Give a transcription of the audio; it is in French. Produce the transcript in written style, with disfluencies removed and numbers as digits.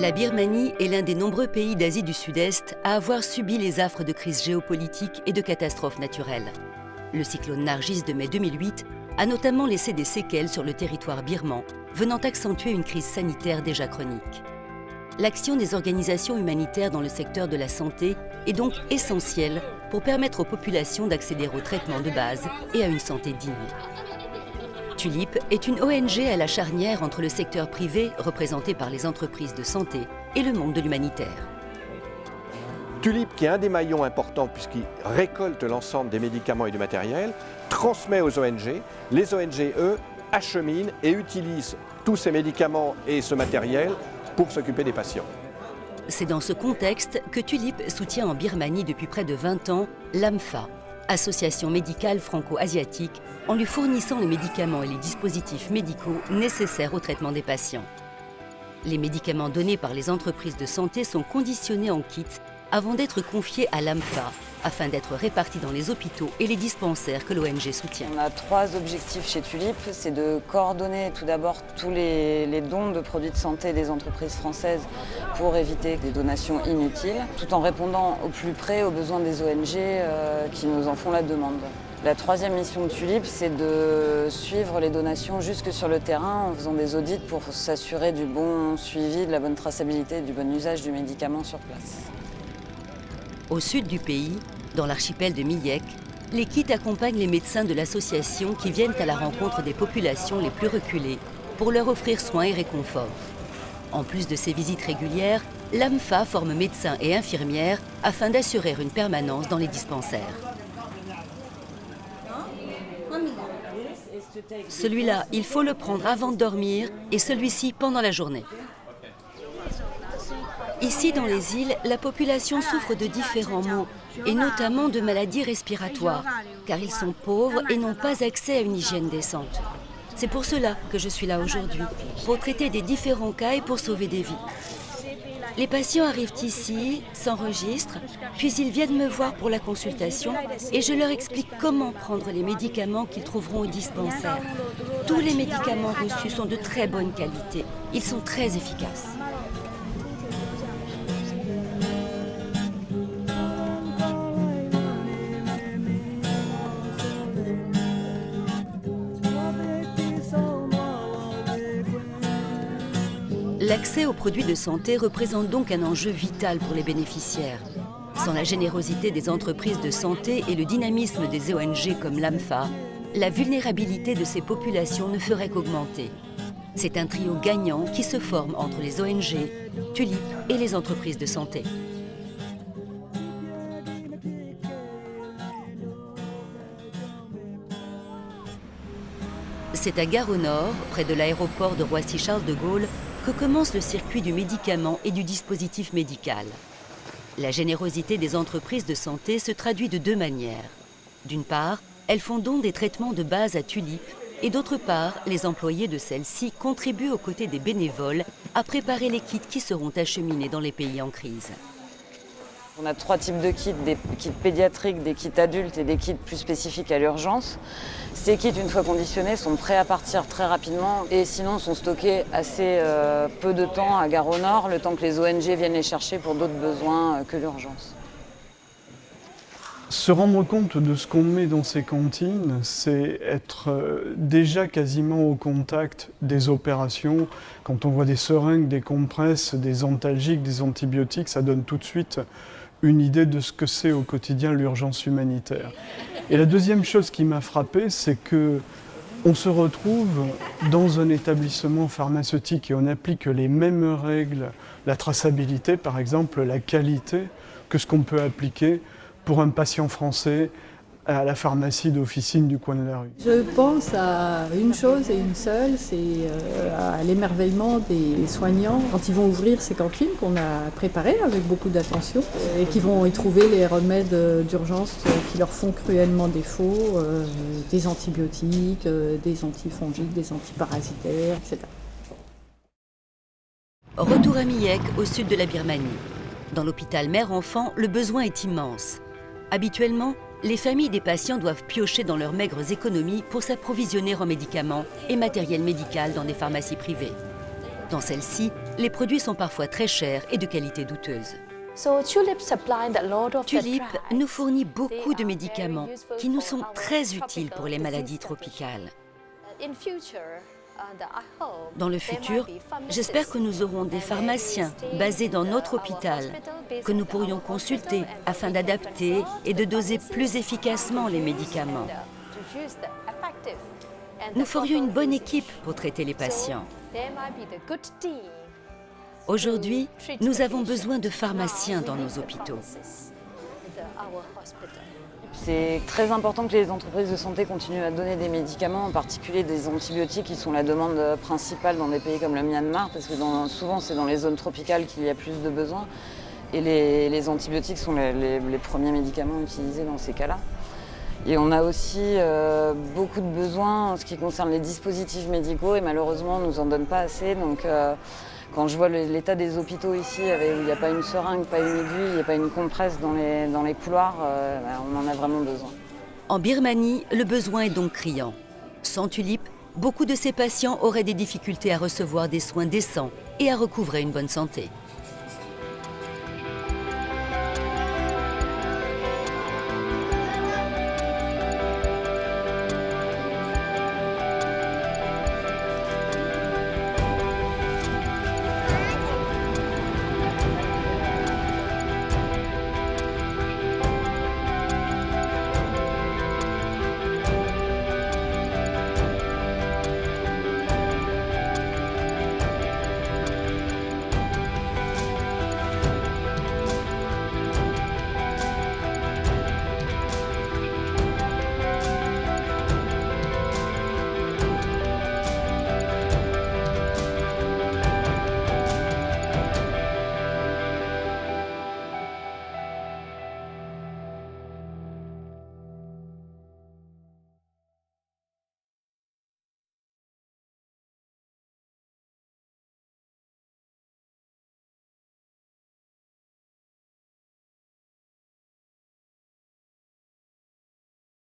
La Birmanie est l'un des nombreux pays d'Asie du Sud-Est à avoir subi les affres de crises géopolitiques et de catastrophes naturelles. Le cyclone Nargis de mai 2008 a notamment laissé des séquelles sur le territoire birman, venant accentuer une crise sanitaire déjà chronique. L'action des organisations humanitaires dans le secteur de la santé est donc essentielle pour permettre aux populations d'accéder au traitement de base et à une santé digne. Tulip est une ONG à la charnière entre le secteur privé, représenté par les entreprises de santé, et le monde de l'humanitaire. Tulip, qui est un des maillons importants puisqu'il récolte l'ensemble des médicaments et du matériel, transmet aux ONG. Les ONG, eux, acheminent et utilisent tous ces médicaments et ce matériel pour s'occuper des patients. C'est dans ce contexte que Tulip soutient en Birmanie depuis près de 20 ans l'AMFA, Association médicale franco-asiatique, en lui fournissant les médicaments et les dispositifs médicaux nécessaires au traitement des patients. Les médicaments donnés par les entreprises de santé sont conditionnés en kit avant d'être confiés à l'AMFA, afin d'être répartis dans les hôpitaux et les dispensaires que l'ONG soutient. On a 3 objectifs chez Tulip, c'est de coordonner tout d'abord tous les dons de produits de santé des entreprises françaises pour éviter des donations inutiles, tout en répondant au plus près aux besoins des ONG qui nous en font la demande. La 3e mission de Tulip, c'est de suivre les donations jusque sur le terrain en faisant des audits pour s'assurer du bon suivi, de la bonne traçabilité et du bon usage du médicament sur place. Au sud du pays, dans l'archipel de Miyek, les kits accompagnent les médecins de l'association qui viennent à la rencontre des populations les plus reculées pour leur offrir soins et réconfort. En plus de ces visites régulières, l'AMFA forme médecins et infirmières afin d'assurer une permanence dans les dispensaires. Celui-là, il faut le prendre avant de dormir et celui-ci pendant la journée. Ici, dans les îles, la population souffre de différents maux, et notamment de maladies respiratoires, car ils sont pauvres et n'ont pas accès à une hygiène décente. C'est pour cela que je suis là aujourd'hui, pour traiter des différents cas et pour sauver des vies. Les patients arrivent ici, s'enregistrent, puis ils viennent me voir pour la consultation et je leur explique comment prendre les médicaments qu'ils trouveront au dispensaire. Tous les médicaments reçus sont de très bonne qualité, ils sont très efficaces. L'accès aux produits de santé représente donc un enjeu vital pour les bénéficiaires. Sans la générosité des entreprises de santé et le dynamisme des ONG comme l'AMFA, la vulnérabilité de ces populations ne ferait qu'augmenter. C'est un trio gagnant qui se forme entre les ONG, Tulip et les entreprises de santé. C'est à Gare au Nord, près de l'aéroport de Roissy-Charles de Gaulle, que commence le circuit du médicament et du dispositif médical. La générosité des entreprises de santé se traduit de 2 manières. D'une part, elles font don des traitements de base à Tulip, et d'autre part, les employés de celles-ci contribuent aux côtés des bénévoles à préparer les kits qui seront acheminés dans les pays en crise. On a 3 types de kits, des kits pédiatriques, des kits adultes et des kits plus spécifiques à l'urgence. Ces kits, une fois conditionnés, sont prêts à partir très rapidement et sinon sont stockés assez peu de temps à Gare au Nord, le temps que les ONG viennent les chercher pour d'autres besoins que l'urgence. Se rendre compte de ce qu'on met dans ces cantines, c'est être déjà quasiment au contact des opérations. Quand on voit des seringues, des compresses, des antalgiques, des antibiotiques, ça donne tout de suite une idée de ce que c'est au quotidien l'urgence humanitaire. Et la deuxième chose qui m'a frappé, c'est qu'on se retrouve dans un établissement pharmaceutique et on applique les mêmes règles, la traçabilité par exemple, la qualité, que ce qu'on peut appliquer pour un patient français à la pharmacie d'officine du coin de la rue. Je pense à une chose et une seule, c'est à l'émerveillement des soignants quand ils vont ouvrir ces cantines qu'on a préparées avec beaucoup d'attention et qui vont y trouver les remèdes d'urgence qui leur font cruellement défaut, des antibiotiques, des antifongiques, des antiparasitaires, etc. Retour à Miyek, au sud de la Birmanie. Dans l'hôpital mère-enfant, le besoin est immense. Habituellement, les familles des patients doivent piocher dans leurs maigres économies pour s'approvisionner en médicaments et matériel médical dans des pharmacies privées. Dans celle-ci, les produits sont parfois très chers et de qualité douteuse. Tulip nous fournit beaucoup de médicaments qui nous sont très utiles pour les maladies tropicales. Dans le futur, j'espère que nous aurons des pharmaciens basés dans notre hôpital que nous pourrions consulter afin d'adapter et de doser plus efficacement les médicaments. Nous ferions une bonne équipe pour traiter les patients. Aujourd'hui, nous avons besoin de pharmaciens dans nos hôpitaux. C'est très important que les entreprises de santé continuent à donner des médicaments, en particulier des antibiotiques qui sont la demande principale dans des pays comme le Myanmar, parce que souvent c'est dans les zones tropicales qu'il y a plus de besoins. Et les antibiotiques sont les premiers médicaments utilisés dans ces cas-là. Et on a aussi beaucoup de besoins en ce qui concerne les dispositifs médicaux et malheureusement on ne nous en donne pas assez. Donc quand je vois l'état des hôpitaux ici, où il n'y a pas une seringue, pas une aiguille, il n'y a pas une compresse dans les couloirs, on en a vraiment besoin. En Birmanie, le besoin est donc criant. Sans Tulip, beaucoup de ces patients auraient des difficultés à recevoir des soins décents et à recouvrer une bonne santé.